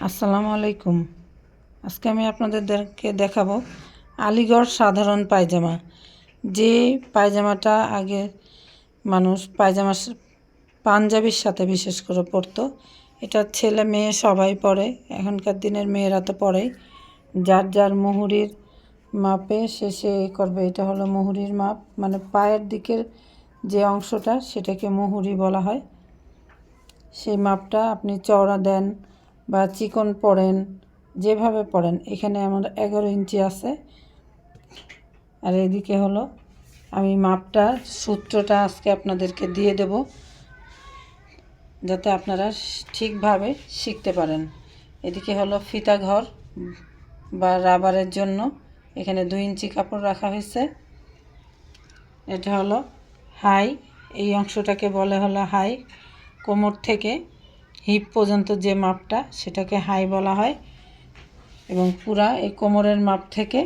আসসালামু আলাইকুম। আজকে আমি আপনাদেরকে দেখাবো আলিগড় সাধারণ পায়জামা। যে পায়জামাটা আগে মানুষ পাঞ্জাবির সাথে বিশেষ করে পরতো। এটা ছেলে মেয়ে সবাই পরে, এখনকার দিনের মেয়েরা তো পরেই। যার যার মুহুরির মাপে সে করবে। এটা হলো মুহুরির মাপ, মানে পায়ের দিকের যে অংশটা সেটাকে মুহুরি বলা হয়। সেই মাপটা আপনি চওড়া দেন বা চিকন পড়েন, যেভাবে পড়েন। এখানে আমার 11 ইঞ্চি আছে, আর এদিকে হলো আমি মাপটা সূত্রটা আজকে আপনাদেরকে দিয়ে দেব, যাতে আপনারা ঠিকভাবে শিখতে পারেন। এদিকে হলো ফিতা ঘর বা রাবারের জন্য এখানে 2 ইঞ্চি কাপড় রাখা হয়েছে। এটা হলো হাই, এই অংশটাকে বলে হলো হাই। কোমর থেকে হিপ পর্যন্ত যে মাপটা সেটাকে হাই বলা হয়, এবং পুরা এই কোমরের মাপ থেকে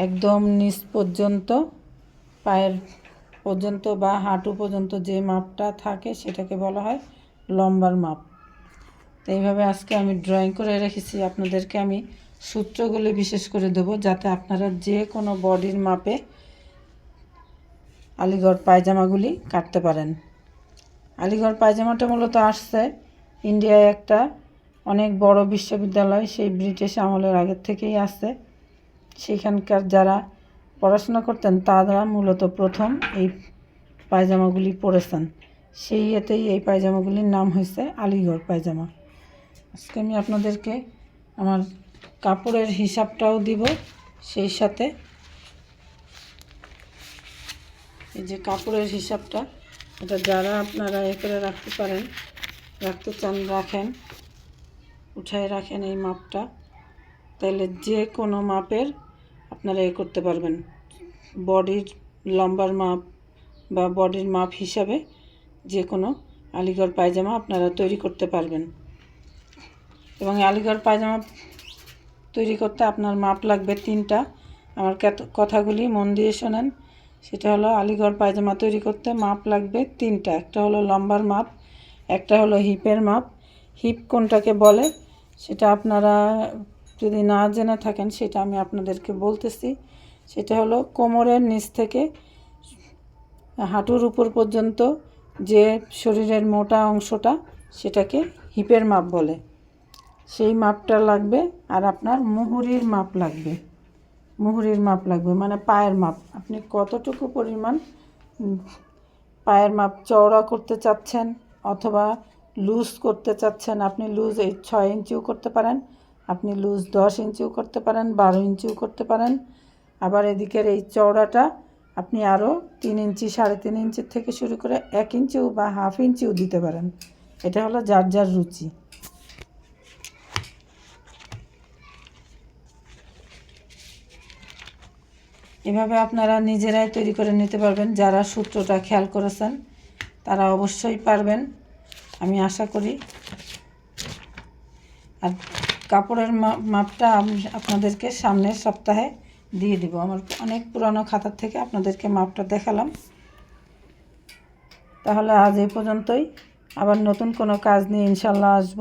একদম নিচ পর্যন্ত পায়ের পর্যন্ত বা হাঁটু পর্যন্ত যে মাপটা থাকে সেটাকে বলা হয় লম্বার মাপ। তো এইভাবে আজকে আমি ড্রয়িং করে রেখেছি, আপনাদেরকে আমি সূত্রগুলি বিশেষ করে দেব, যাতে আপনারা যে কোনো বডির মাপে আলিগড় পায়জামাগুলি কাটতে পারেন। আলিগড় পায়জামাটা মূলত আসছে ইন্ডিয়ায় একটা অনেক বড় বিশ্ববিদ্যালয়, সেই ব্রিটিশ আমলের আগের থেকেই আসছে। সেখানকার যারা পড়াশোনা করতেন তারা মূলত প্রথম এই পায়জামাগুলি পরেছেন। সেই এতেই এই পায়জামাগুলির নাম হয়েছে আলিগড় পায়জামা। আজকে আমি আপনাদেরকে আমার কাপড়ের হিসাবটাও দিব, সেই সাথে এই যে কাপড়ের হিসাবটা, এটা যারা আপনারা করে রাখতে পারেন, রাখতে চান রাখেন, উঠায় রাখেন এই মাপটা, তাহলে যে কোনো মাপের আপনারা করতে পারবেন। বডির লম্বার মাপ বা বডির মাপ হিসাবে যে কোনো আলিগড় পায়জামা আপনারা তৈরি করতে পারবেন। এবং আলিগড় পায়জামা তৈরি করতে আপনার মাপ লাগবে 3টা। আমার কথাগুলি মন দিয়ে শোনেন। সেটা হলো আলিগড় পায়জামা তৈরি করতে মাপ লাগবে 3টা। একটা হলো লম্বার মাপ, একটা হলো হিপের মাপ। হিপ কোনটাকে বলে সেটা আপনারা যদি না জেনে থাকেন, সেটা আমি আপনাদেরকে বলতেছি। সেটা হলো কোমরের নিচ থেকে হাঁটুর উপর পর্যন্ত যে শরীরের মোটা অংশটা, সেটাকে হিপের মাপ বলে। সেই মাপটা লাগবে। আর আপনার মুহুরির মাপ লাগবে। মুহুরির মাপ লাগবে মানে পায়ের মাপ। আপনি কতটুকু পরিমাণ পায়ের মাপ চওড়া করতে চাচ্ছেন অথবা লুজ করতে চাচ্ছেন। আপনি লুজ এই 6 ইঞ্চিও করতে পারেন, আপনি লুজ 10 ইঞ্চিও করতে পারেন, 12 ইঞ্চিও করতে পারেন। আবার এদিকের এই চওড়াটা আপনি আরও 3 ইঞ্চি, 3.5 ইঞ্চির থেকে শুরু করে 1 ইঞ্চিও বা হাফ ইঞ্চিও দিতে পারেন। এটা হলো যার যার রুচি। এভাবে আপনারা নিজেরাই তৈরি করে নিতে পারবেন। যারা সূত্রটা খেয়াল করেছেন তারা অবশ্যই পারবেন, আমি আশা করি। আর কাপড়ের মাপটা আমি আপনাদেরকে সামনের সপ্তাহে দিয়ে দিব। আমার অনেক পুরানো খাতার থেকে আপনাদেরকে মাপটা দেখালাম। তাহলে আজ এই পর্যন্তই। আবার নতুন কোনো কাজ নিয়ে ইনশাল্লাহ আসব।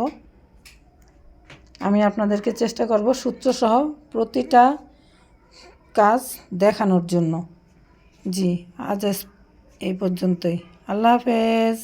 আমি আপনাদেরকে চেষ্টা করব সূত্রসহ প্রতিটা কাজ দেখানোর জন্য। জি, আজ এই পর্যন্তই। আল্লাহ হাফেজ।